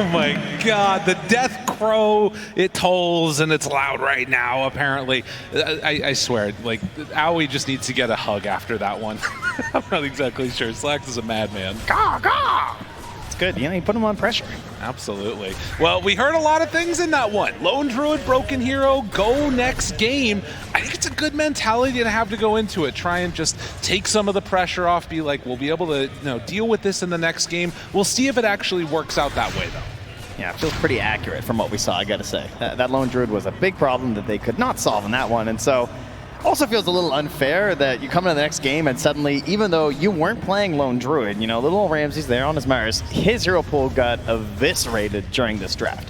Oh my God, the death crow, it tolls and it's loud right now, apparently. I swear, like, Owie just needs to get a hug after that one. I'm not exactly sure. Slacks is a madman. Gah, gah! It's good, you know, you put him on pressure. Absolutely. Well, we heard a lot of things in that one. Lone Druid, Broken Hero, go next game. I think it's a good mentality to have to go into it. Try and just take some of the pressure off. Be like, we'll be able to deal with this in the next game. We'll see if it actually works out that way, though. Yeah, it feels pretty accurate from what we saw, I gotta say. That Lone Druid was a big problem that they could not solve in that one, and so also feels a little unfair that you come into the next game and suddenly, even though you weren't playing Lone Druid, you know, little old Ramsey's there on his Mars, his hero pool got eviscerated during this draft.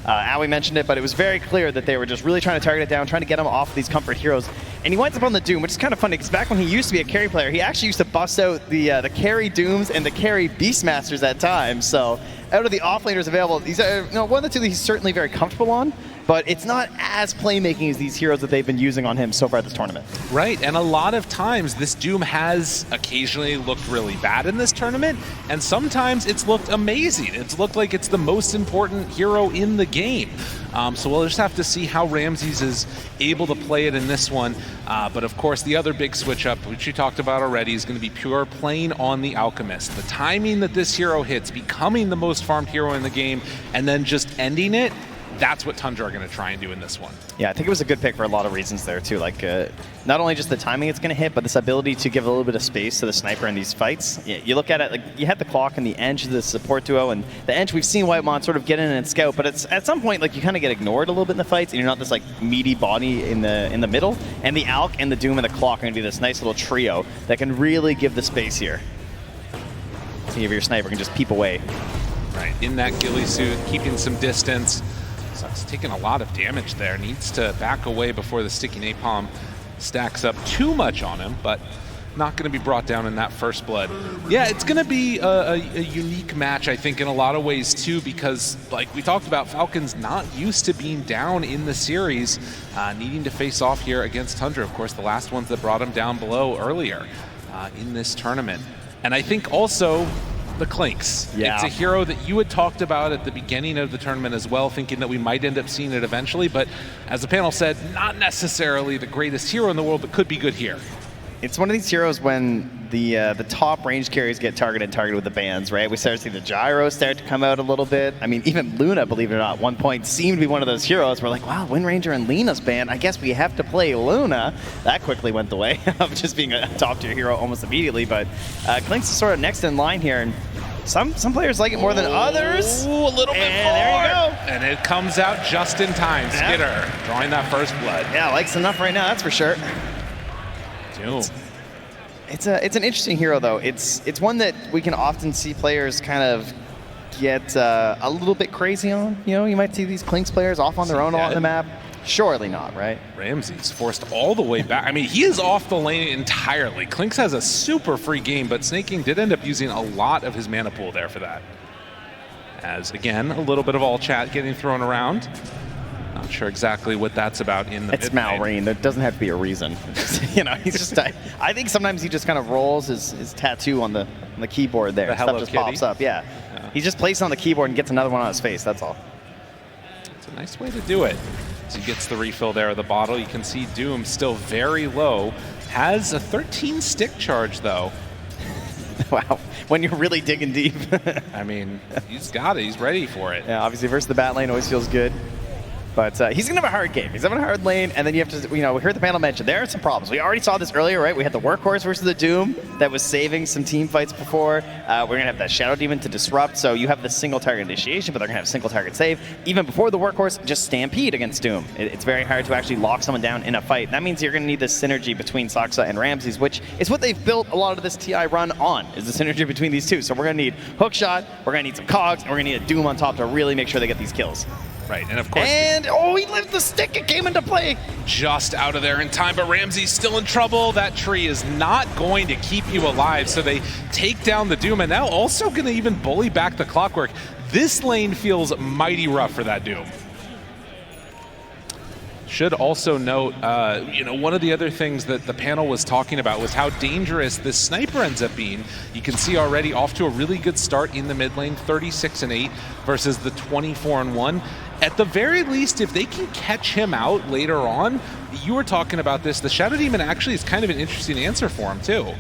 Owie mentioned it, but it was very clear that they were just really trying to target it down, trying to get him off these comfort heroes. And he winds up on the Doom, which is kind of funny, because back when he used to be a carry player, he actually used to bust out the carry Dooms and the carry Beastmasters at times. So out of the offlaners available, he's one of the two that he's certainly very comfortable on, but it's not as playmaking as these heroes that they've been using on him so far this tournament. Right, and a lot of times this Doom has occasionally looked really bad in this tournament, and sometimes it's looked amazing. It's looked like it's the most important hero in the game. So we'll just have to see how Ramses is able to play it in this one. But of course, the other big switch up, which you talked about already, is going to be pure playing on the Alchemist. The timing that this hero hits, becoming the most farmed hero in the game, and then just ending it, that's what Tundra are going to try and do in this one. Yeah, I think it was a good pick for a lot of reasons there, too. Like, not only just the timing it's going to hit, but this ability to give a little bit of space to the sniper in these fights. You look at it, like, you had the Clock and the Edge, the support duo, and the Edge, we've seen Whitemon sort of get in and scout, but it's at some point, like, you kind of get ignored a little bit in the fights, and you're not this, like, meaty body in the middle. And the Alk and the Doom and the Clock are going to be this nice little trio that can really give the space here. So your sniper can just peep away. Right, in that ghillie suit, keeping some distance. Sucks taking a lot of damage there. Needs to back away before the sticky napalm stacks up too much on him, but not going to be brought down in that first blood. Yeah, it's going to be a unique match, I think, in a lot of ways, too, because, like we talked about, Falcons not used to being down in the series, needing to face off here against Tundra. Of course, the last ones that brought him down below earlier in this tournament. And I think also the Clinks. Yeah. It's a hero that you had talked about at the beginning of the tournament as well, thinking that we might end up seeing it eventually, but as the panel said, not necessarily the greatest hero in the world, but could be good here. It's one of these heroes when the top range carries get targeted with the bans, right? We start to see the gyros start to come out a little bit. I mean, even Luna, believe it or not, at one point seemed to be one of those heroes. We're like, wow, Wind Ranger and Lena's banned. I guess we have to play Luna. That quickly went the way of just being a top tier hero almost immediately. But Clinks is sort of next in line here, and some players like it more than others. Ooh, a little bit more. There you go. And it comes out just in time. Skitter drawing that first blood. Yeah, likes enough right now, that's for sure. Doom. It's an interesting hero, though. It's one that we can often see players kind of get a little bit crazy on. You know, you might see these Clinks players off on their own a lot on the map. Surely not, right? Ramsey's forced all the way back. I mean, he is off the lane entirely. Clinks has a super free game, but Snaking did end up using a lot of his mana pool there for that. As, again, a little bit of all chat getting thrown around. Not sure exactly what that's about in the It's Malrine. There doesn't have to be a reason. You know, he's just. I think sometimes he just kind of rolls his tattoo on the keyboard there. The Stuff just Kitty. pops up. Yeah. He just places it on the keyboard and gets another one on his face. That's all. It's a nice way to do it. As he gets the refill there of the bottle, you can see Doom still very low. Has a 13 stick charge though. Wow. When you're really digging deep. I mean, he's got it. He's ready for it. Yeah, obviously versus the bat lane always feels good. But he's going to have a hard game. He's having a hard lane, and then you have to, we heard the panel mention, there are some problems. We already saw this earlier, right? We had the Workhorse versus the Doom that was saving some team fights before. We're going to have that Shadow Demon to disrupt, so you have the single target initiation, but they're going to have single target save. Even before the Workhorse, just Stampede against Doom. It's very hard to actually lock someone down in a fight. That means you're going to need this synergy between Saksa and Ramses, which is what they've built a lot of this TI run on, is the synergy between these two. So we're going to need Hookshot, we're going to need some Cogs, and we're going to need a Doom on top to really make sure they get these kills. Right, and of course... And, oh, he lived the stick. It came into play. Just out of there in time, but Ramsey's still in trouble. That tree is not going to keep you alive, so they take down the Doom, and now also going to even bully back the Clockwork. This lane feels mighty rough for that Doom. Should also note, you know, one of the other things that the panel was talking about was how dangerous this sniper ends up being. You can see already off to a really good start in the mid lane, 36-8 versus the 24-1. At the very least, if they can catch him out later on, you were talking about this, the Shadow Demon actually is kind of an interesting answer for him too.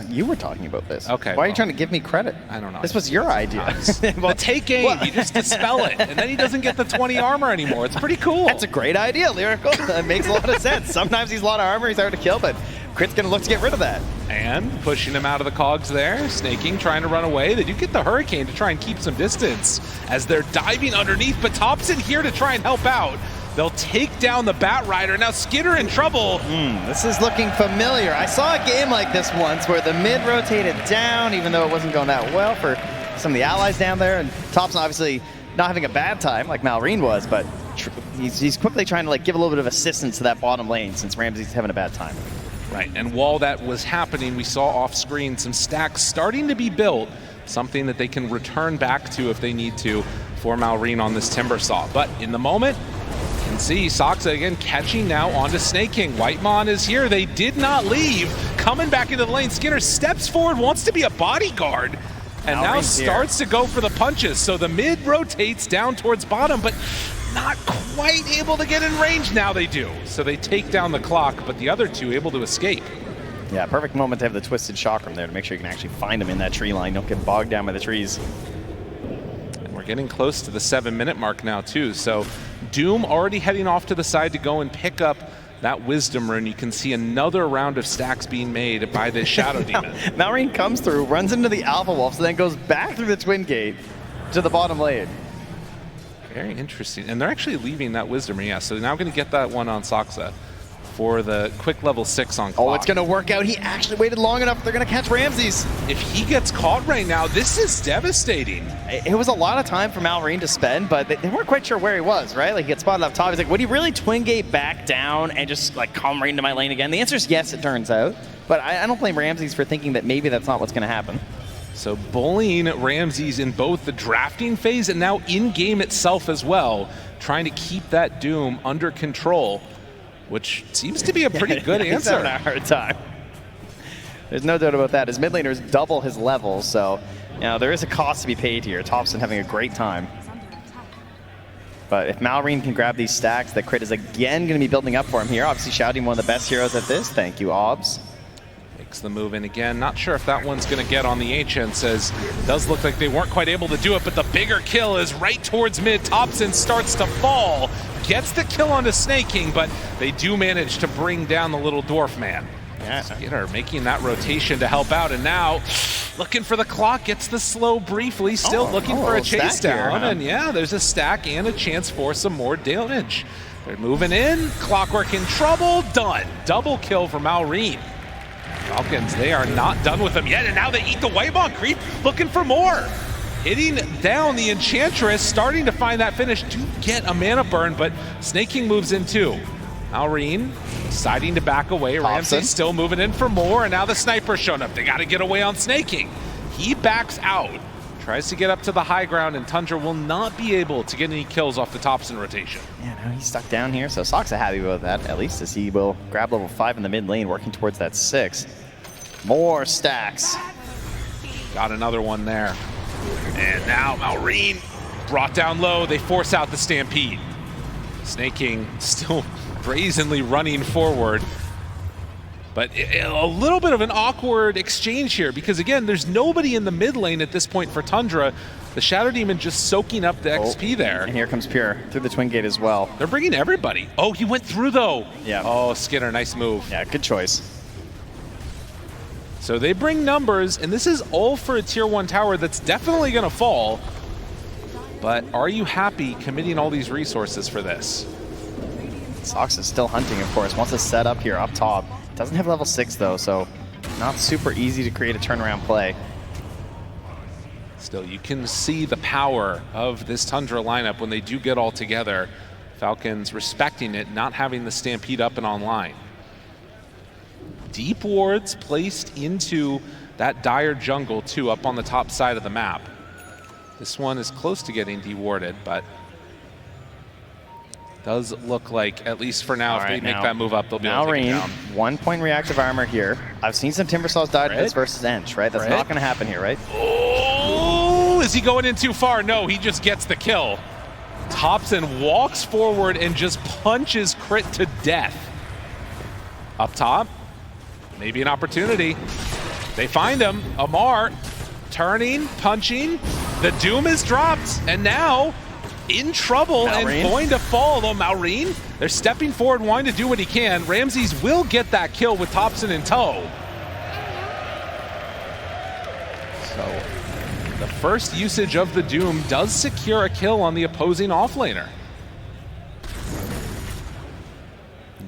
You were talking about this. Okay. Why are you trying to give me credit? I don't know. This was your idea. Well, take aim. You just dispel it, and then he doesn't get the 20 armor anymore. It's pretty cool. That's a great idea, Lyrical. That makes a lot of sense. Sometimes he's a lot of armor, he's hard to kill, but Crit's going to look to get rid of that. And pushing him out of the cogs there. Snaking, trying to run away. They do get the Hurricane to try and keep some distance as they're diving underneath, but Thompson here to try and help out. They'll take down the Bat Rider. Now Skidder in trouble. This is looking familiar. I saw a game like this once where the mid rotated down, even though it wasn't going that well for some of the allies down there. And Thompson obviously not having a bad time like Malrine was, but he's quickly trying to like give a little bit of assistance to that bottom lane since Ramsey's having a bad time. Right, and while that was happening, we saw off screen some stacks starting to be built, something that they can return back to if they need to for Malrine on this Timbersaw. But in the moment, you can see Soxa again catching now onto Snake King. Whitemon is here. They did not leave. Coming back into the lane. Skinner steps forward, wants to be a bodyguard, and now starts to go for the punches. So the mid rotates down towards bottom, but not quite able to get in range. Now they do. So they take down the clock, but the other two able to escape. Yeah, perfect moment to have the twisted chakram there to make sure you can actually find them in that tree line. Don't get bogged down by the trees. And we're getting close to the 7-minute mark now too. So Doom already heading off to the side to go and pick up that Wisdom Rune. You can see another round of stacks being made by this Shadow Demon. Malrine comes through, runs into the Alpha Wolves, and then goes back through the Twin Gate to the bottom lane. Very interesting. And they're actually leaving that Wisdom Rune. Yeah, so they're now going to get that one on Soxa for the quick level 6 on clock. Oh, it's going to work out. He actually waited long enough. They're going to catch Ramses. If he gets caught right now, this is devastating. It was a lot of time for Malrine to spend, but they weren't quite sure where he was, right? Like, he gets spotted up top. He's like, would he really Twin Gate back down and just, like, come right into my lane again? The answer is yes, it turns out. But I don't blame Ramses for thinking that maybe that's not what's going to happen. So bullying Ramses in both the drafting phase and now in-game itself as well, trying to keep that Doom under control, which seems to be a pretty good answer. He's having a hard time. There's no doubt about that. His mid laner is double his level, so you know, there is a cost to be paid here. Thompson having a great time. But if Malrine can grab these stacks, the crit is again going to be building up for him here. Obviously, shouting one of the best heroes at this. Thank you, Obs. Makes the move in again. Not sure if that one's going to get on the Ancients, as it does look like they weren't quite able to do it, but the bigger kill is right towards mid. Thompson starts to fall, gets the kill onto Snake King, but they do manage to bring down the little dwarf man. Yeah. Skinner making that rotation to help out, and now looking for the clock, gets the slow briefly, still looking for a chase down, here, huh? And yeah, there's a stack and a chance for some more damage. They're moving in, Clockwork in trouble, done. Double kill for Malrine. Falcons, they are not done with him yet, and now they eat the Whitemon creep, looking for more. Hitting down the Enchantress, starting to find that finish to get a mana burn, but Snake King moves in too. Malrine deciding to back away. Ramsey still moving in for more, and now the sniper's shown up. They got to get away on Snake King. He backs out, tries to get up to the high ground, and Tundra will not be able to get any kills off the Thompson rotation. Yeah, now he's stuck down here, so Soxa happy about that, at least, as he will grab level 5 in the mid lane, working towards that 6. More stacks. Got another one there. And now Malrine brought down low. They force out the Stampede. Snake King still brazenly running forward. But a little bit of an awkward exchange here, because again, there's nobody in the mid lane at this point for Tundra. The Shadow Demon just soaking up the XP there. And here comes Pure through the Twin Gate as well. They're bringing everybody. Oh, he went through though. Yeah. Oh, Skinner, nice move. Yeah, good choice. So they bring numbers, and this is all for a tier 1 tower that's definitely going to fall. But are you happy committing all these resources for this? Sox is still hunting, of course. Wants to set up here up top. Doesn't have level 6 though, so not super easy to create a turnaround play. Still, you can see the power of this Tundra lineup when they do get all together. Falcons respecting it, not having the Stampede up and online. Deep wards placed into that dire jungle too, up on the top side of the map. This one is close to getting dewarded, but Does look like, at least for now, if they make that move up, they'll be able to take it down. 1 point reactive armor here. I've seen some Timbersaws die to this versus Ench, right? That's not going to happen here, right? Oh, is he going in too far? No, he just gets the kill. Thompson walks forward and just punches Crit to death. Up top, maybe an opportunity. They find him. Amar turning, punching. The Doom is dropped, and now in trouble and going to fall, though. Maureen, they're stepping forward, wanting to do what he can. Ramses will get that kill with Thompson in tow. So the first usage of the Doom does secure a kill on the opposing offlaner.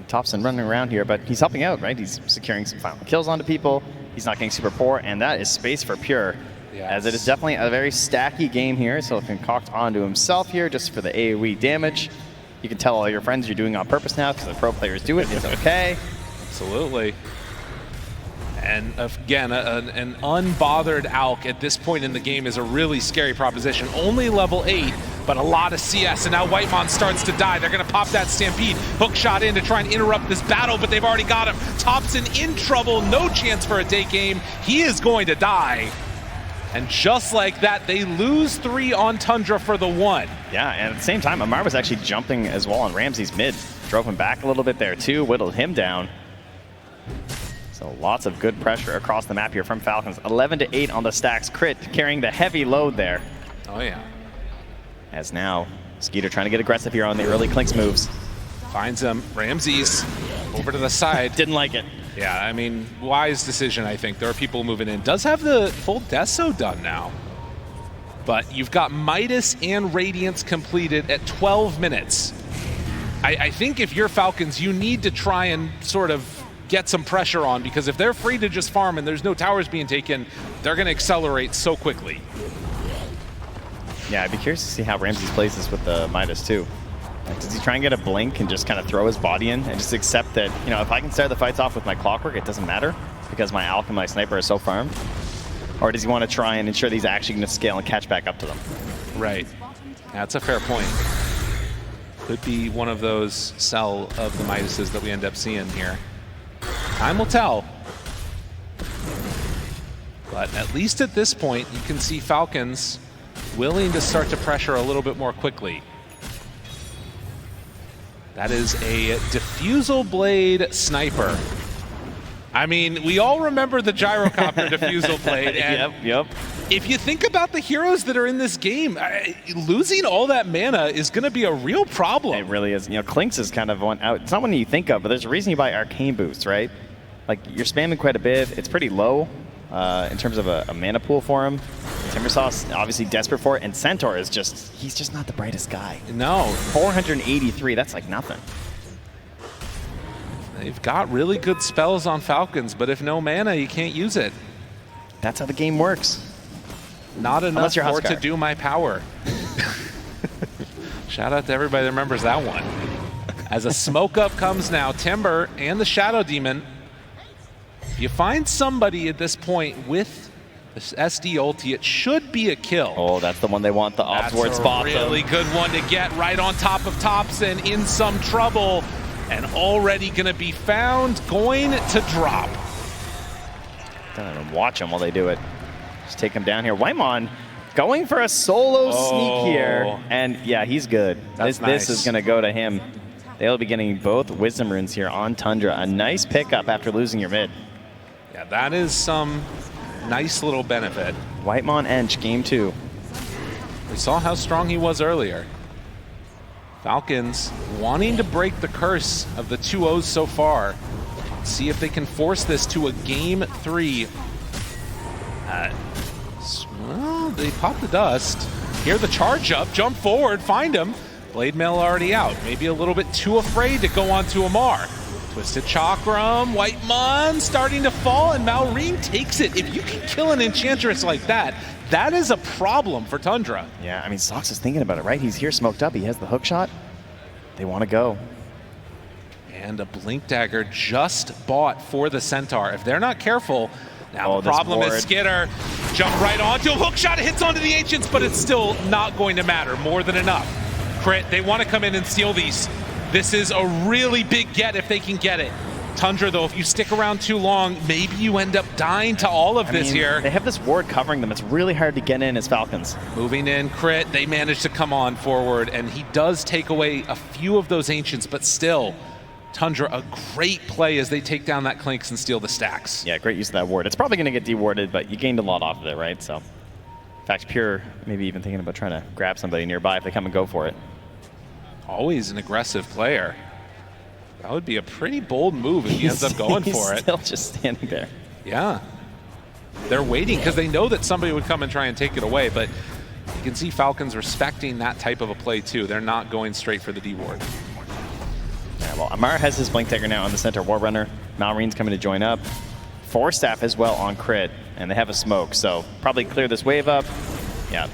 Thompson running around here, but he's helping out, right? He's securing some final kills onto people. He's not getting super poor, and that is space for Pure. Yes. As it is definitely a very stacky game here, so he'll concoct onto himself here just for the AoE damage. You can tell all your friends you're doing it on purpose now because the pro players do it. It's okay. Absolutely. And again, an unbothered Alk at this point in the game is a really scary proposition. Only level 8, but a lot of CS, and now Whitemon starts to die. They're going to pop that Stampede. Hook shot in to try and interrupt this battle, but they've already got him. Thompson in trouble, no chance for a take game. He is going to die. And just like that, they lose 3 on Tundra for the 1. Yeah, and at the same time, Amar was actually jumping as well on Ramsey's mid. Drove him back a little bit there too, whittled him down. So lots of good pressure across the map here from Falcons. 11-8 on the stacks. Crit carrying the heavy load there. Oh yeah. As now, Skeeter trying to get aggressive here on the early Clinks moves. Finds him. Ramses over to the side. Didn't like it. Yeah, I mean, wise decision, I think. There are people moving in. Does have the full Deso done now. But you've got Midas and Radiance completed at 12 minutes. I think if you're Falcons, you need to try and sort of get some pressure on, because if they're free to just farm and there's no towers being taken, they're going to accelerate so quickly. Yeah, I'd be curious to see how Ramses plays this with the Midas too. Does he try and get a blink and just kind of throw his body in and just accept that, you know, if I can start the fights off with my Clockwork, it doesn't matter because my Alk and my Sniper are so farmed? Or does he want to try and ensure that he's actually going to scale and catch back up to them? Right. That's a fair point. Could be one of those sell of the Midases that we end up seeing here. Time will tell. But at least at this point, you can see Falcons willing to start to pressure a little bit more quickly. That is a Diffusal Blade Sniper. I mean, we all remember the Gyrocopter Diffusal Blade. And yep. If you think about the heroes that are in this game, losing all that mana is going to be a real problem. It really is. You know, Clinks is kind of one out. It's not one you think of, but there's a reason you buy Arcane Boost, right? Like, you're spamming quite a bit. It's pretty low in terms of a mana pool for him. Timbersaw obviously desperate for it, and Centaur is just, he's just not the brightest guy. No. 483, that's like nothing. They've got really good spells on Falcons, but if no mana, you can't use it. That's how the game works. Not enough for it to do my power. Shout out to everybody that remembers that one. As a smoke up comes now, Timber and the Shadow Demon. If you find somebody at this point with this SD ulti, it should be a kill. Oh, that's the one they want, the offward spot. That's a really good one to get right on top of Thompson, in some trouble, and already going to be found, going to drop. Don't even watch them while they do it. Just take him down here. Whitemon going for a solo sneak here, and yeah, he's good. This is going to go to him. They'll be getting both Wisdom Runes here on Tundra. A nice pickup after losing your mid. Yeah, that is some nice little benefit. Whitemon Ench, game 2. We saw how strong he was earlier. Falcons wanting to break the curse of the 2-0s so far. See if they can force this to a game 3. Well, they pop the dust. Hear the charge up, jump forward, find him. Blade Mail already out. Maybe a little bit too afraid to go on to Amar. Twisted Chakram, Whitemon starting to fall, and Maureen takes it. If you can kill an Enchantress like that, that is a problem for Tundra. Yeah, I mean, Sox is thinking about it, right? He's here smoked up. He has the hook shot. They want to go. And a Blink Dagger just bought for the Centaur. If they're not careful, now the problem is Skitter. Jump right onto a hook shot, hits onto the Ancients, but it's still not going to matter. More than enough. Crit, they want to come in and steal these. This is a really big get if they can get it. Tundra, though, if you stick around too long, maybe you end up dying to all of this here. They have this ward covering them. It's really hard to get in as Falcons. Moving in, crit, they manage to come on forward, and he does take away a few of those Ancients, but still, Tundra, a great play as they take down that Clinks and steal the stacks. Yeah, great use of that ward. It's probably going to get dewarded, but you gained a lot off of it, right? So, in fact, Pure maybe even thinking about trying to grab somebody nearby if they come and go for it. Always an aggressive player. That would be a pretty bold move if he ends up going for it. He's still just standing there. Yeah. They're waiting because they know that somebody would come and try and take it away, but you can see Falcons respecting that type of a play too. They're not going straight for the D-ward. Yeah, well, Amara has his Blink Dagger now on the center War Runner. Malreen's coming to join up. Force Staff as well on crit, and they have a smoke, so probably clear this wave up. Yeah.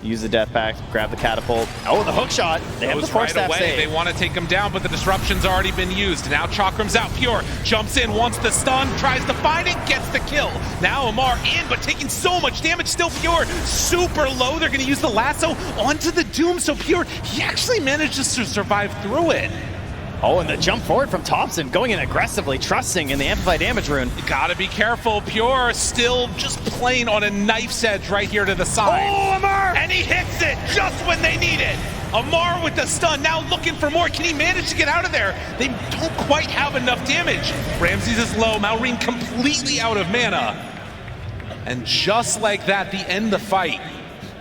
Use the death pack, grab the catapult. Oh, the hook shot. They have the Force Staff save. They want to take him down, but the disruption's already been used. Now Chakram's out. Pure jumps in, wants the stun, tries to find it, gets the kill. Now Amar in, but taking so much damage. Still Pure super low. They're going to use the lasso onto the Doom. So Pure, he actually manages to survive through it. Oh, and the jump forward from Thompson, going in aggressively, trusting in the Amplify Damage rune. You gotta be careful. Pure still just playing on a knife's edge right here to the side. Oh, Amar! And he hits it just when they need it. Amar with the stun, now looking for more. Can he manage to get out of there? They don't quite have enough damage. Ramses is low, Malreen completely out of mana. And just like that, the end of the fight.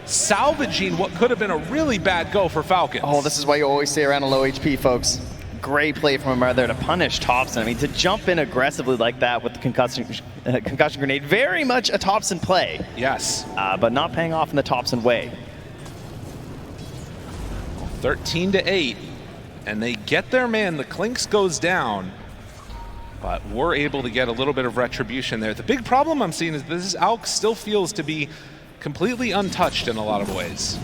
Salvaging what could have been a really bad go for Falcons. Oh, this is why you always stay around a low HP, folks. Great play from Amar there to punish Thompson. I mean, to jump in aggressively like that with the concussion grenade, very much a Thompson play. Yes. But not paying off in the Thompson way. 13-8, and they get their man. The Clinks goes down, but we're able to get a little bit of retribution there. The big problem I'm seeing is this ALK still feels to be completely untouched in a lot of ways.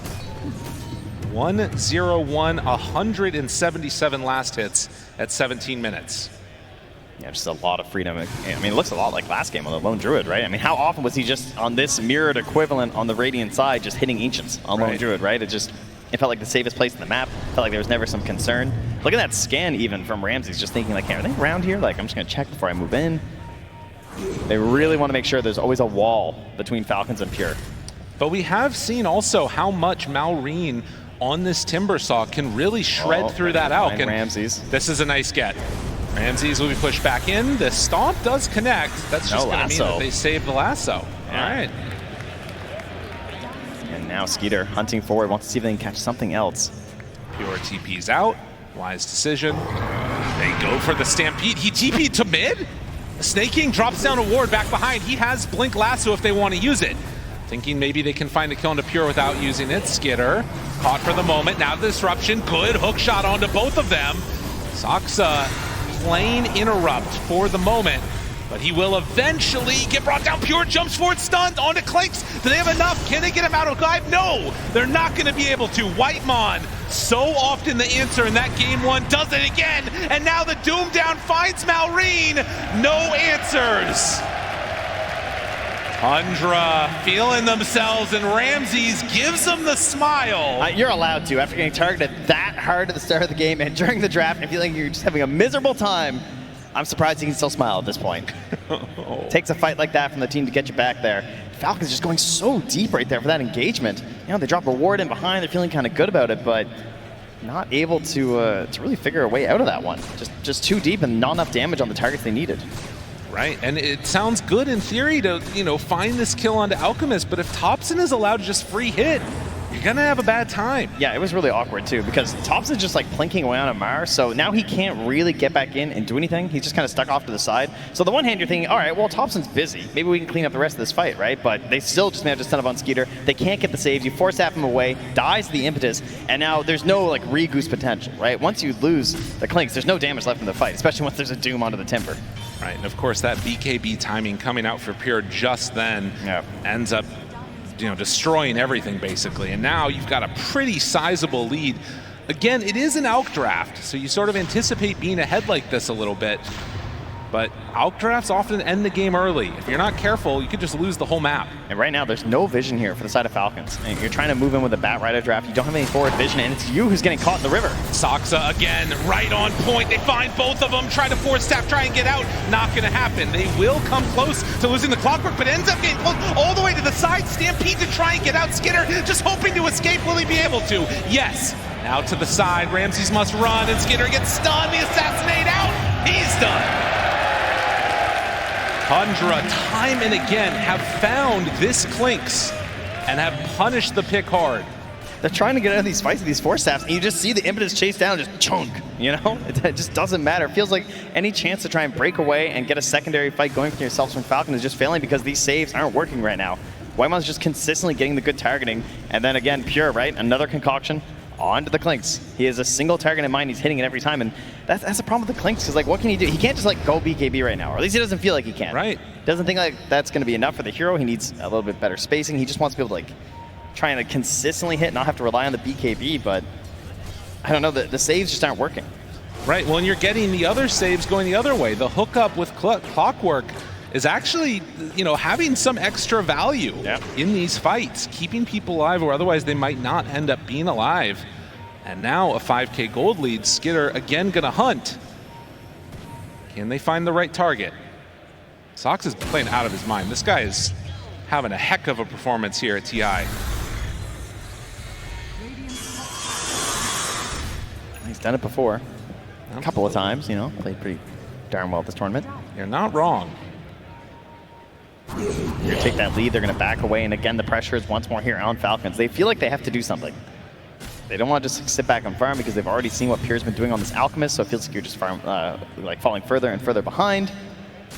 1-0-1, 177 last hits at 17 minutes. Yeah, just a lot of freedom. I mean, it looks a lot like last game on the Lone Druid, right? I mean, how often was he just on this mirrored equivalent on the Radiant side, just hitting Ancients on Lone Druid, right? It felt like the safest place in the map. Felt like there was never some concern. Look at that scan even from Ramses, just thinking like, hey, are they around here? Like, I'm just gonna check before I move in. They really want to make sure there's always a wall between Falcons and Pure. But we have seen also how much Malreen on this Timbersaw can really shred through that ALK. And Ramses. This is a nice get. Ramses will be pushed back in. The stomp does connect. That's just going to mean that they save the lasso. Yeah. All right. And now Skeeter hunting forward, wants to see if they can catch something else. Pure TP's out. Wise decision. They go for the Stampede. He TP'd to mid? Snake King drops down a ward back behind. He has Blink Lasso if they want to use it. Thinking maybe they can find a kill into Pure without using it. Skitter, caught for the moment. Now the disruption, good hook shot onto both of them. Soxa plain interrupt for the moment, but he will eventually get brought down. Pure jumps forward, stunned onto Clinks. Do they have enough? Can they get him out of dive? No, they're not going to be able to. Whitemon, so often the answer in that game one, does it again. And now the Doom down finds Malreen. No answers. Tundra feeling themselves, and Ramses gives them the smile. You're allowed to, after getting targeted that hard at the start of the game and during the draft and feeling you're just having a miserable time. I'm surprised he can still smile at this point. Takes a fight like that from the team to get you back there. Falcons just going so deep right there for that engagement. You know, they drop a ward in behind, they're feeling kind of good about it, but not able to really figure a way out of that one. Just too deep and not enough damage on the targets they needed. Right, and it sounds good in theory to, find this kill onto Alchemist, but if Thompson is allowed to just free hit, you're gonna have a bad time. Yeah, it was really awkward too, because Thompson's just like plinking away on Amar, so now he can't really get back in and do anything. He's just kind of stuck off to the side. So the one hand you're thinking, all right, well, Thompson's busy. Maybe we can clean up the rest of this fight, right? But they still just manage to stun up on Skeeter. They can't get the saves. You force him away, dies the impetus, and now there's no like re-goose potential, right? Once you lose the Clinks, there's no damage left in the fight, especially once there's a Doom onto the Timber. Right, and of course that BKB timing coming out for Pure just then ends up destroying everything basically. And now you've got a pretty sizable lead. Again, it is an ALK draft, so you sort of anticipate being ahead like this a little bit. But outdrafts often end the game early. If you're not careful, you could just lose the whole map. And right now, there's no vision here for the side of Falcons. And you're trying to move in with a bat right draft. You don't have any forward vision, and it's you who's getting caught in the river. Soxa again, right on point. They find both of them, try to force staff, try and get out. Not going to happen. They will come close to losing the clockwork, but ends up getting close all the way to the side. Stampede to try and get out. Skidder just hoping to escape. Will he be able to? Yes. Now to the side. Ramses must run, and Skidder gets stunned. The assassinate out. He's done. Tundra, time and again, have found this Clinks and have punished the pick hard. They're trying to get out of these fights with these force staffs, and you just see the impetus chase down, just chunk, you know? It just doesn't matter. It feels like any chance to try and break away and get a secondary fight going for yourselves from Falcon is just failing because these saves aren't working right now. Weimon's just consistently getting the good targeting, and then again, Pure, right? Another concoction. On to the Clinks. He has a single target in mind. He's hitting it every time, and that's the problem with the Clinks. Because like, what can he do? He can't just like go BKB right now, or at least he doesn't feel like he can. Right. Doesn't think like that's going to be enough for the hero. He needs a little bit better spacing. He just wants to be able to like try and consistently hit, not have to rely on the BKB. But I don't know. The saves just aren't working. Right. Well, and you're getting the other saves going the other way. The hookup with Clockwork is actually, you know, having some extra value in these fights, keeping people alive or otherwise they might not end up being alive. And now a 5K gold lead. Skidder again gonna hunt. Can they find the right target? Sox is playing out of his mind. This guy is having a heck of a performance here at TI. He's done it before. A couple of times, you know, played pretty darn well this tournament. You're not wrong. You're gonna take that lead, they're gonna back away, and again the pressure is once more here on Falcons. They feel like they have to do something. They don't want to just sit back and farm because they've already seen what Pierre's been doing on this Alchemist, so it feels like you're just like falling further and further behind.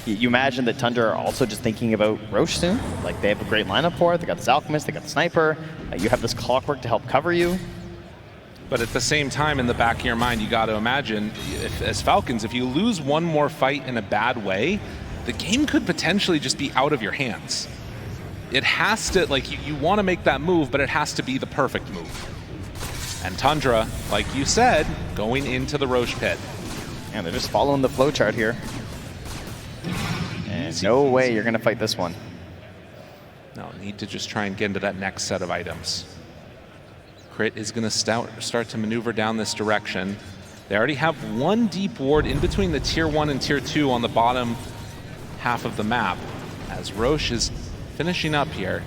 You imagine that Tundra are also just thinking about Roche soon. Like, they have a great lineup for it. They got this Alchemist, they got the Sniper. You have this Clockwork to help cover you. But at the same time, in the back of your mind, you got to imagine, as Falcons, if you lose one more fight in a bad way, the game could potentially just be out of your hands. It has to, like, you want to make that move, but it has to be the perfect move. And Tundra, like you said, going into the Roche pit. And they're just following the flowchart here. And no way you're going to fight this one. No, need to just try and get into that next set of items. Crit is going to start to maneuver down this direction. They already have one deep ward in between the tier 1 and tier 2 on the bottom half of the map, as Roche is finishing up here.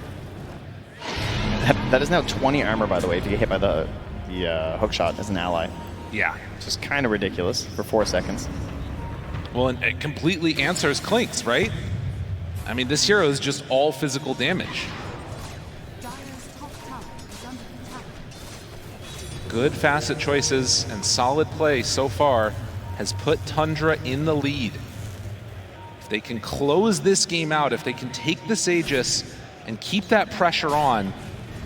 That is now 20 armor, by the way, if you get hit by the hook shot as an ally. Yeah. Which is kind of ridiculous for 4 seconds. Well, and it completely answers Clinks, right? I mean, this hero is just all physical damage. Good facet choices and solid play so far has put Tundra in the lead. If they can close this game out, if they can take this Aegis and keep that pressure on,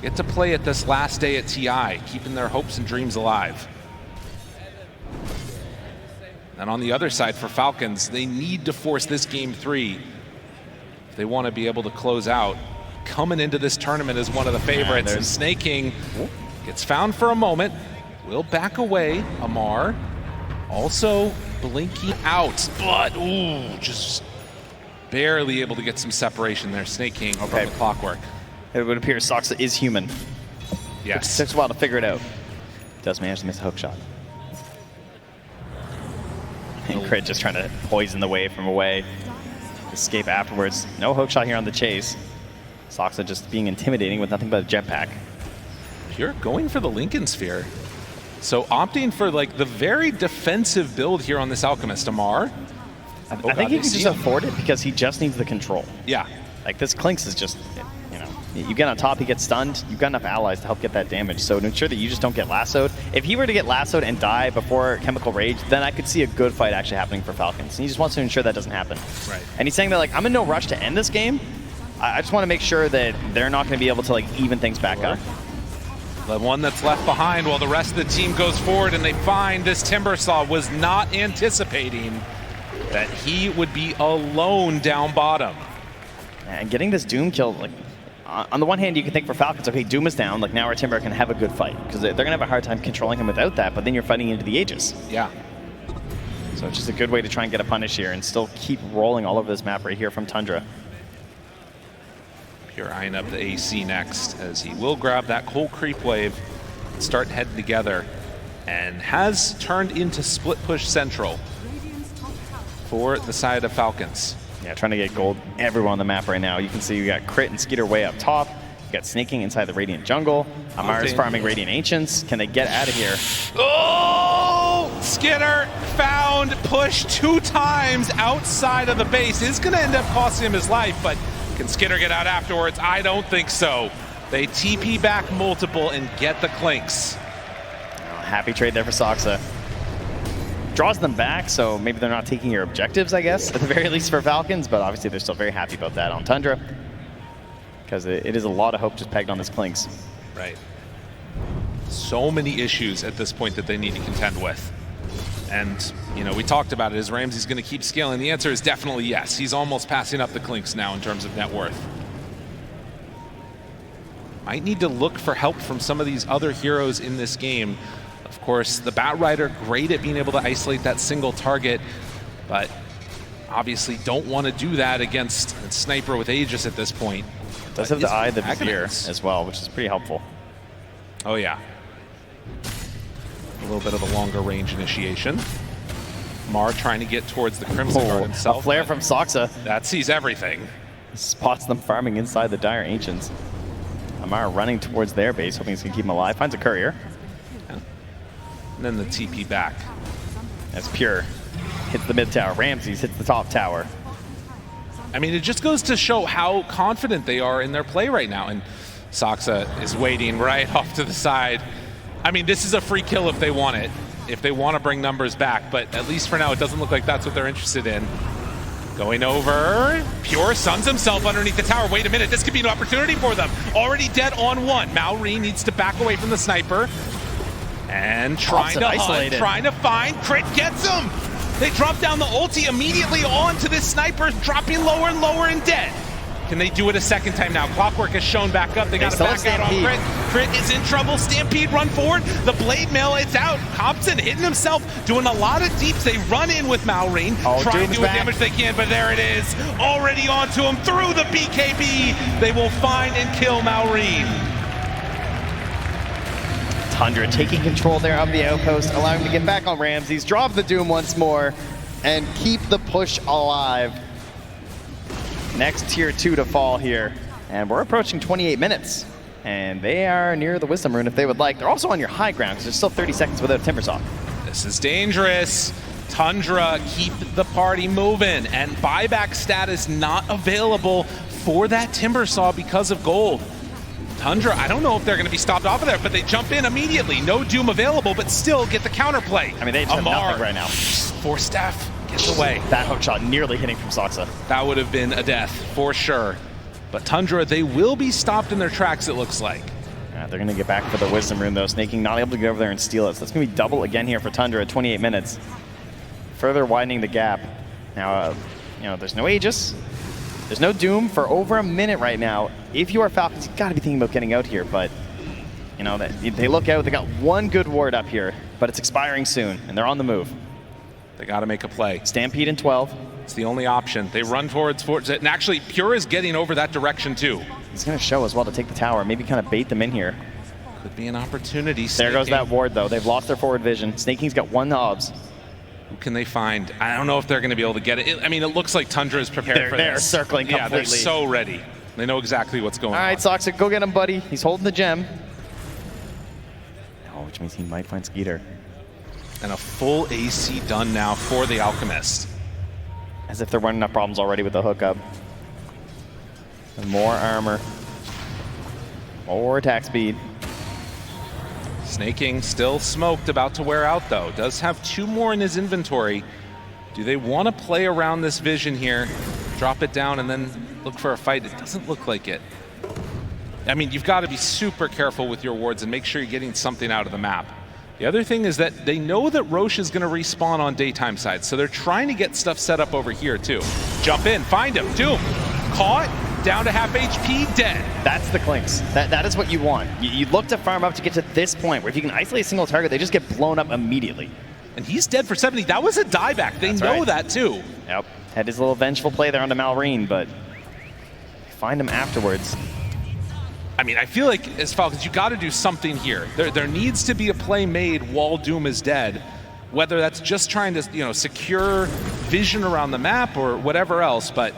get to play at this last day at TI, keeping their hopes and dreams alive. And on the other side for Falcons, they need to force this game 3 if they want to be able to close out. Coming into this tournament as one of the favorites, and Snake King gets found for a moment, will back away. Amar also blinking out, but ooh, just barely able to get some separation there. Snake King from the Clockwork. It would appear Soxa is human. Yes. It takes a while to figure it out. Does manage to miss a hook shot. And Crit just trying to poison the wave from away. Escape afterwards. No hook shot here on the chase. Soxa just being intimidating with nothing but a jetpack. Pure going for the Lincoln Sphere. So opting for like the very defensive build here on this Alchemist. Amar. I think he can just afford it because he just needs the control. Yeah. Like, this Clinks is just, you know, you get on top, he gets stunned, you've got enough allies to help get that damage. So to ensure that you just don't get lassoed, if he were to get lassoed and die before Chemical Rage, then I could see a good fight actually happening for Falcons. And he just wants to ensure that doesn't happen. Right. And he's saying that, like, I'm in no rush to end this game. I just want to make sure that they're not going to be able to, like, even things back up. The one that's left behind while the rest of the team goes forward, and they find this Timbersaw was not anticipating that he would be alone down bottom. And getting this Doom kill, like, on the one hand, you can think for Falcons, okay, Doom is down, like, now our Timber can have a good fight, because they're going to have a hard time controlling him without that, but then you're fighting into the Aegis. Yeah. So So it's just a good way to try and get a punish here and still keep rolling all over this map right here from Tundra. Pure eyeing up the AC next, as he will grab that cold creep wave and start heading together, and has turned into split push central for the side of Falcons. Yeah, trying to get gold everywhere on the map right now. You can see we got Crit and Skeeter way up top. We got Snaking inside the Radiant jungle. Amar's farming Radiant Ancients. Can they get out of here? Oh! Skinner found push 2 times outside of the base. It's going to end up costing him his life, but can Skinner get out afterwards? I don't think so. They TP back multiple and get the Clinks. Oh, happy trade there for Soxa. Draws them back, so maybe they're not taking your objectives, I guess, at the very least for Falcons, but obviously they're still very happy about that on Tundra, because it is a lot of hope just pegged on this Clinks. Right. So many issues at this point that they need to contend with. And, you know, we talked about it. Is Ramsey's going to keep scaling? The answer is definitely yes. He's almost passing up the Clinks now in terms of net worth. Might need to look for help from some of these other heroes in this game. Of course, the Bat Rider, great at being able to isolate that single target, but obviously don't want to do that against a sniper with Aegis at this point. Does have the Eye of the Vizier as well, which is pretty helpful. Oh yeah. A little bit of a longer range initiation. Mar trying to get towards the Crimson Guard himself. A flare from Soxa. That sees everything. Spots them farming inside the Dire Ancients. Amar running towards their base, hoping he's going to keep him alive. Finds a courier. Yeah. And then the TP back. That's Pure. Hits the mid tower. Ramses hits the top tower. I mean, it just goes to show how confident they are in their play right now. And Soxa is waiting right off to the side. I mean, this is a free kill if they want it, if they want to bring numbers back. But at least for now, it doesn't look like that's what they're interested in. Going over, Pure suns himself underneath the tower. Wait a minute, this could be an opportunity for them. Already dead on one. Malrine needs to back away from the sniper. And trying to hunt, trying to find. Crit gets him. They drop down the ulti immediately onto this sniper, dropping lower and lower and dead. Can they do it a second time now? Clockwork has shown back up. They got to back out on Crit. Crit is in trouble. Stampede run forward. The blade mail, it's out. Compton hitting himself, doing a lot of deeps. They run in with Malrine, trying to do what damage they can, but there it is. Already onto him through the BKB. They will find and kill Malrine. Tundra taking control there of the outpost, allowing him to get back on Ramses, drop the Doom once more, and keep the push alive. Next tier 2 to fall here, and we're approaching 28 minutes, and they are near the Wisdom Rune if they would like. They're also on your high ground because there's still 30 seconds without Timbersaw. This is dangerous. Tundra keep the party moving, and buyback status not available for that Timbersaw because of gold. Tundra, I don't know if they're going to be stopped off of there, but they jump in immediately. No Doom available, but still get the counterplay. I mean, they have nothing right now. For Steph. Gets away. That hook shot nearly hitting from Soxa. That would have been a death for sure. But Tundra, they will be stopped in their tracks, it looks like. Yeah, they're going to get back for the Wisdom Rune though. Snaking not able to get over there and steal it. So that's going to be double again here for Tundra at 28 minutes. Further widening the gap. Now, you know, there's no Aegis. There's no Doom for over a minute right now. If you are Falcons, you've got to be thinking about getting out here. But, you know, they look out. They got one good ward up here, but it's expiring soon, and they're on the move. They got to make a play. Stampede in 12. It's the only option. They run towards it, and actually Pure is getting over that direction too. He's going to show as well to take the tower, maybe kind of bait them in here. Could be an opportunity. There goes that ward though. They've lost their forward vision. Snaking's got one obs. Who can they find? I don't know if they're going to be able to get it. I mean, it looks like Tundra is prepared for this. They're circling completely. Yeah, they're so ready. They know exactly what's going on. All right, Soxa, go get him, buddy. He's holding the gem. Oh, which means he might find Skeeter. And a full AC done now for the Alchemist. As if they're running up problems already with the hookup. And more armor. More attack speed. Snaking still smoked, about to wear out though. Does have 2 more in his inventory. Do they want to play around this vision here? Drop it down and then look for a fight? It doesn't look like it. I mean, you've got to be super careful with your wards and make sure you're getting something out of the map. The other thing is that they know that Roche is going to respawn on daytime side, so they're trying to get stuff set up over here too. Jump in, find him, Doom. Caught, down to half HP, dead. That's the Clinks. That is what you want. You look to farm up to get to this point where if you can isolate a single target, they just get blown up immediately. And he's dead for 70. That was a dieback. They know that too. Yep. Had his little vengeful play there onto Malrine, but find him afterwards. I mean, I feel like as Falcons, you got to do something here. There needs to be a play made while Doom is dead, whether that's just trying to secure vision around the map or whatever else. But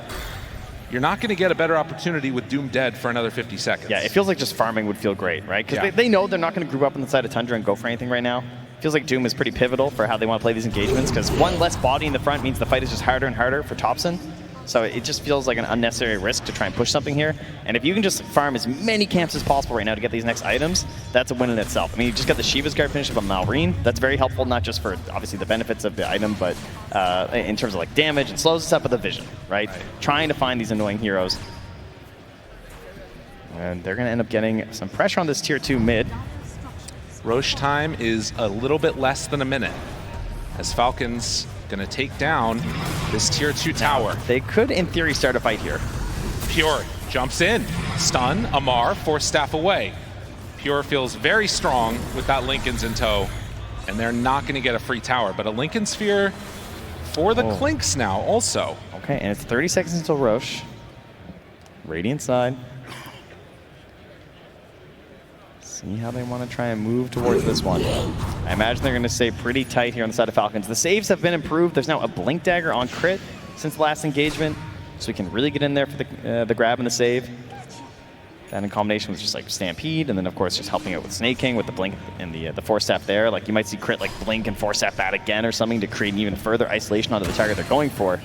you're not going to get a better opportunity with Doom dead for another 50 seconds. Yeah, it feels like just farming would feel great, right? Because they know they're not going to group up on the side of Tundra and go for anything right now. Feels like Doom is pretty pivotal for how they want to play these engagements, because one less body in the front means the fight is just harder and harder for Thompson. So it just feels like an unnecessary risk to try and push something here. And if you can just farm as many camps as possible right now to get these next items, that's a win in itself. I mean, you just got the Shiva's Guard finish up on Malrine. That's very helpful, not just for obviously the benefits of the item, but in terms of like damage, it slows us up with the vision, right? Trying to find these annoying heroes. And they're going to end up getting some pressure on this tier 2 mid. Roche time is a little bit less than a minute as Falcons going to take down this tier 2 tower. They could, in theory, start a fight here. Pure jumps in. Stun, Amar, force staff away. Pure feels very strong with that Linken's in tow, and they're not going to get a free tower, but a Linken Sphere for the Clinks now also. Okay, and it's 30 seconds until Roche. Radiant side. See how they want to try and move towards this one. I imagine they're going to stay pretty tight here on the side of Falcons. The saves have been improved. There's now a Blink Dagger on crit since the last engagement, so we can really get in there for the grab and the save. That in combination with just like Stampede, and then of course just helping out with Snake King with the Blink and the Force Staff there. Like you might see crit like Blink and Force Staff that again or something to create an even further isolation onto the target they're going for.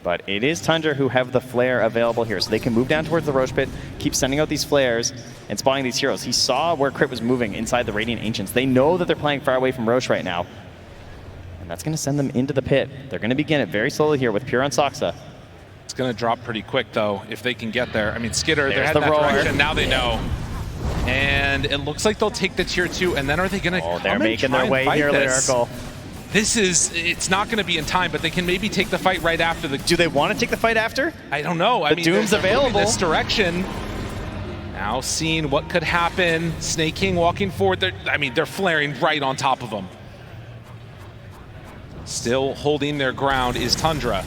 But it is Tundra who have the flare available here, so they can move down towards the Roche pit, keep sending out these flares and spawning these heroes. He saw where Crit was moving inside the Radiant Ancients. They know that they're playing far away from Roche right now, and that's going to send them into the pit. They're going to begin it very slowly here with Pure on Soxa. It's going to drop pretty quick, though, if they can get there. I mean, Skitter, they're heading the that direction. Now they know. And it looks like they'll take the tier 2, and then are they going to they're making their way here, Lyrical. This is, it's not going to be in time, but they can maybe take the fight right after the... Do they want to take the fight after? I don't know. I mean, Doom's available. This direction. Now seeing what could happen. Snake King walking forward. They're flaring right on top of them. Still holding their ground is Tundra.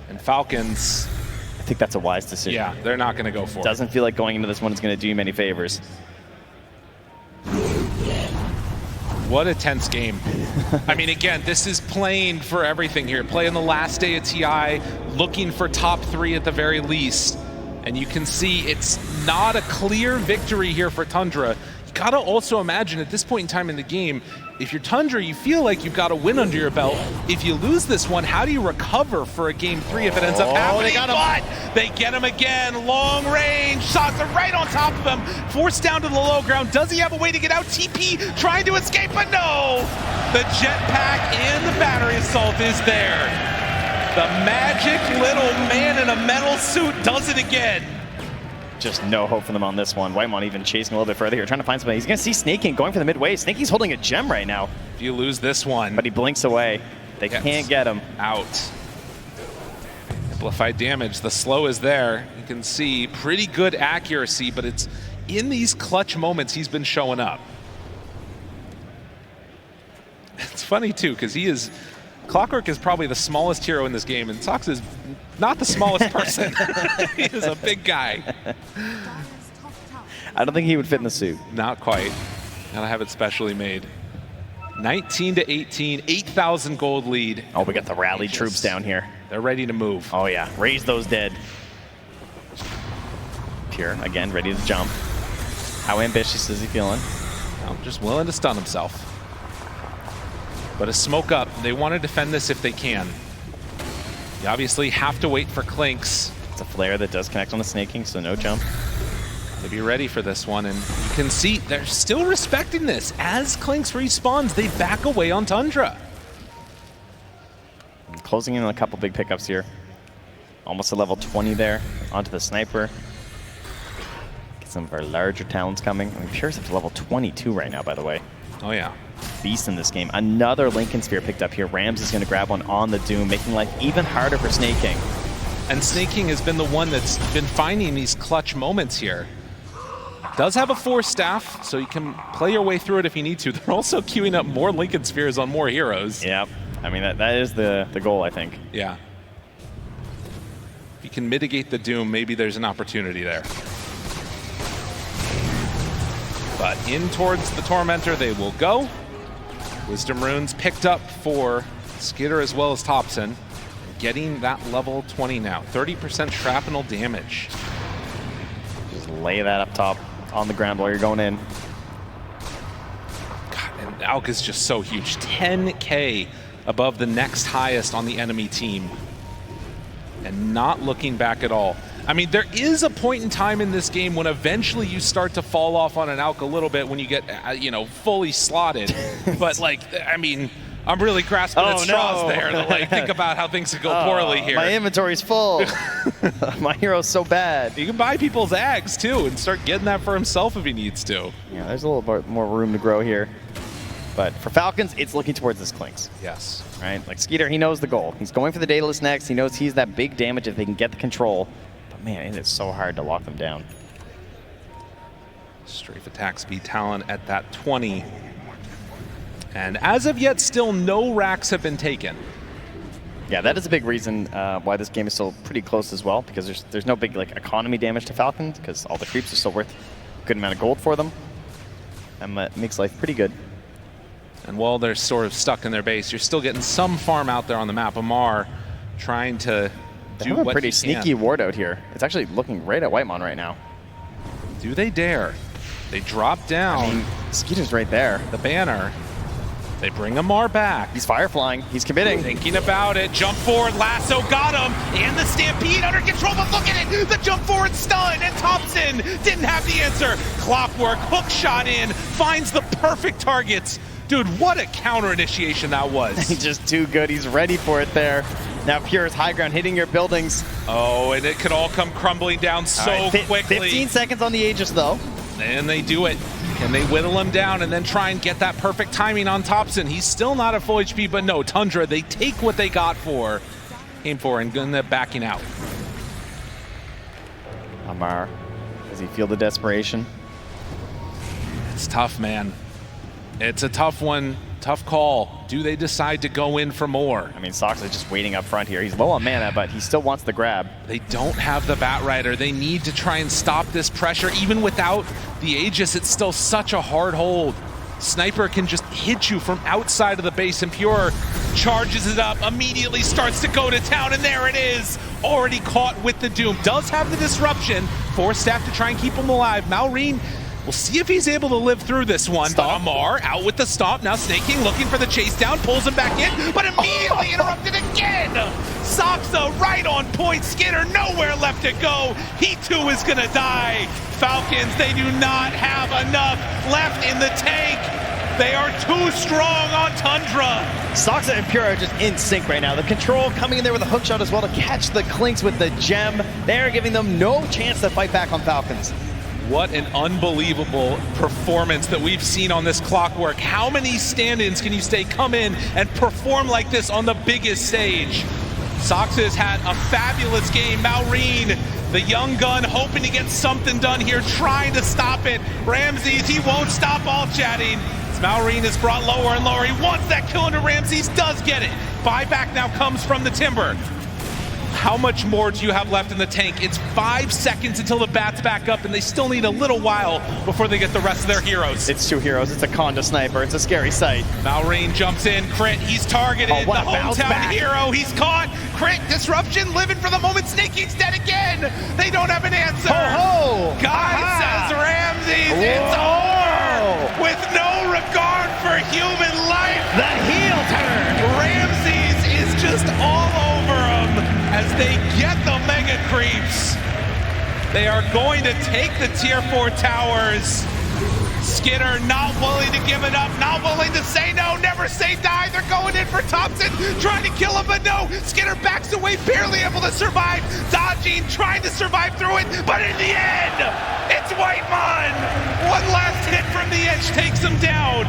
And Falcons... I think that's a wise decision. Yeah, they're not going to go for it. Doesn't feel like going into this one is going to do you many favors. What a tense game. I mean, again, this is playing for everything here. Playing the last day of TI, looking for top 3 at the very least. And you can see it's not a clear victory here for Tundra. You gotta also imagine at this point in time in the game, if you're Tundra, you feel like you've got a win under your belt. If you lose this one, how do you recover for a game 3 if it ends up happening? They got him. But they get him again, long range, shots are right on top of him, forced down to the low ground. Does he have a way to get out? TP trying to escape, but no! The jetpack and the battery assault is there. The magic little man in a metal suit does it again. Just no hope for them on this one. Whitemon even chasing a little bit further here, trying to find somebody. He's going to see Snake King going for the midway. Snake King's holding a gem right now. If you lose this one... But he blinks away. They can't get him. Out. Amplified damage. The slow is there. You can see pretty good accuracy, but it's in these clutch moments he's been showing up. It's funny, too, because he is... Clockwork is probably the smallest hero in this game, and Sox is not the smallest person. He is a big guy. I don't think he would fit in the suit. Not quite. Gotta have it specially made. 19 to 18, 8,000 gold lead. Oh, we got the rally troops down here. They're ready to move. Oh yeah, raise those dead. Pure, again, ready to jump. How ambitious is he feeling? Well, just willing to stun himself. But a smoke up, they want to defend this if they can. You obviously have to wait for Clinks. It's a flare that does connect on the Snake King, so no jump. To be ready for this one, and you can see they're still respecting this. As Clinks respawns, they back away on Tundra. And closing in on a couple big pickups here. Almost a level 20 there, onto the Sniper. Get some of our larger talents coming. I mean, Pure's up to level 22 right now, by the way. Oh yeah. Beast in this game. Another Linken Sphere picked up here. Rams is going to grab one on the Doom, making life even harder for Snake King. And Snake King has been the one that's been finding these clutch moments here. Does have a 4 staff, so you can play your way through it if you need to. They're also queuing up more Lincoln Spheres on more heroes. Yep. I mean, that is the goal, I think. Yeah. If you can mitigate the Doom, maybe there's an opportunity there. But in towards the Tormentor they will go. Wisdom Runes picked up for Skitter as well as Thompson. Getting that level 20 now. 30% shrapnel damage. Just lay that up top on the ground while you're going in. God, and Alk is just so huge. 10K above the next highest on the enemy team. And not looking back at all. I mean, there is a point in time in this game when eventually you start to fall off on an Alk a little bit when you get, fully slotted. But, I mean, I'm really grasping at straws there to, think about how things could go poorly here. My inventory's full. My hero's so bad. You can buy people's Ags, too, and start getting that for himself if he needs to. Yeah, there's a little bit more room to grow here. But for Falcons, it's looking towards this Clinks. Yes. Right? Like, Skeeter, he knows the goal. He's going for the Daedalus next. He knows he's that big damage if they can get the control. But, man, it is so hard to lock them down. Strafe attack speed talent at that 20. And as of yet, still no racks have been taken. Yeah, that is a big reason why this game is still pretty close as well, because there's no big economy damage to Falcons, because all the creeps are still worth a good amount of gold for them. And that makes life pretty good. And while they're sort of stuck in their base, you're still getting some farm out there on the map. Amar trying to They do have a what pretty he sneaky can. ward out here. It's actually looking right at Whitemon right now. Do they dare? They drop down I mean, Skeeter's right there. the banner. They bring Amar back. He's fire flying. He's committing. Thinking about it. Jump forward. Lasso got him. And the Stampede under control. But look at it. The jump forward stun. And Thompson didn't have the answer. Clockwork. Hook shot in. Finds the perfect targets. Dude, what a counter initiation that was. He's just too good. He's ready for it there. Now Pure's high ground hitting your buildings. Oh, and it could all come crumbling down so quickly. 15 seconds on the Aegis, though. And they do it. And they whittle him down and then try and get that perfect timing on Thompson. He's still not at full HP, but no, Tundra, they take what they got for, aim for, and gonna backing out. Amar, does he feel the desperation? It's tough, man. It's a tough one, tough call. Do they decide to go in for more? I mean, Sox is just waiting up front here. He's low on mana, but he still wants the grab. They don't have the Bat Rider. They need to try and stop this pressure. Even without the Aegis, it's still such a hard hold. Sniper can just hit you from outside of the base, and Pure charges it up, immediately starts to go to town, and there it is. Already caught with the Doom. Does have the disruption. 4 staff to try and keep him alive. Malrine, we'll see if he's able to live through this one. Stomp. But Amar out with the stomp, now snaking, looking for the chase down, pulls him back in, but immediately interrupted again. Saxa right on point, Skinner nowhere left to go. He too is gonna die. Falcons, they do not have enough left in the tank. They are too strong on Tundra. Soxa and Pure are just in sync right now. The control coming in there with a hook shot as well to catch the Clinks with the gem. They're giving them no chance to fight back on Falcons. What an unbelievable performance that we've seen on this Clockwork. How many stand-ins can you come in and perform like this on the biggest stage? Soxa has had a fabulous game. Malrine, the young gun, hoping to get something done here, trying to stop it. Ramses, he won't stop all chatting. Malrine is brought lower and lower. He wants that kill into Ramses, does get it. Buyback now comes from the Timber. How much more do you have left in the tank? It's 5 seconds until the bats back up, and they still need a little while before they get the rest of their heroes. It's 2 heroes. It's a Conda sniper. It's a scary sight. Malrine jumps in, crit, he's targeted. Oh, The what a bounce hometown back. hero, he's caught. Crit, disruption, living for the moment. Snakeing's dead again. They don't have an answer. Ho ho! Guys, says Ramses, it's over. With no regard for human life. The heel turn! Ramses is just all over him as they get the mega creeps. They are going to take the tier 4 towers. Skinner not willing to give it up, not willing to say no, never say die. They're going in for Thompson, trying to kill him, but no. Skinner backs away, barely able to survive. Dodging, trying to survive through it, but in the end, it's Whitemon. One last hit from the edge takes him down.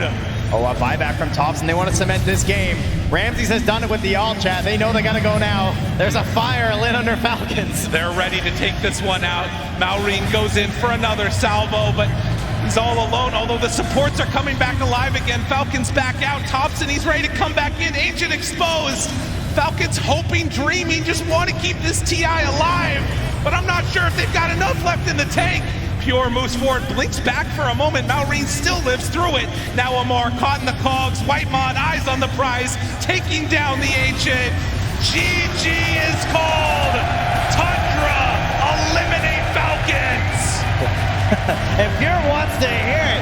Oh, a buyback from Tops, and they want to cement this game. Ramses has done it with the all chat. They know they got to go now. There's a fire lit under Falcons. They're ready to take this one out. Maureen goes in for another salvo, but he's all alone, although the supports are coming back alive again. Falcons back out. Thompson, he's ready to come back in. Ancient exposed. Falcons hoping, dreaming, just want to keep this TI alive, but I'm not sure if they've got enough left in the tank. Pure moves forward, blinks back for a moment. Maureen still lives through it. Now Amar caught in the cogs. Whitemon, eyes on the prize, taking down the Ancient. GG is called. Tundra eliminate Falcons. If Pure wants to hear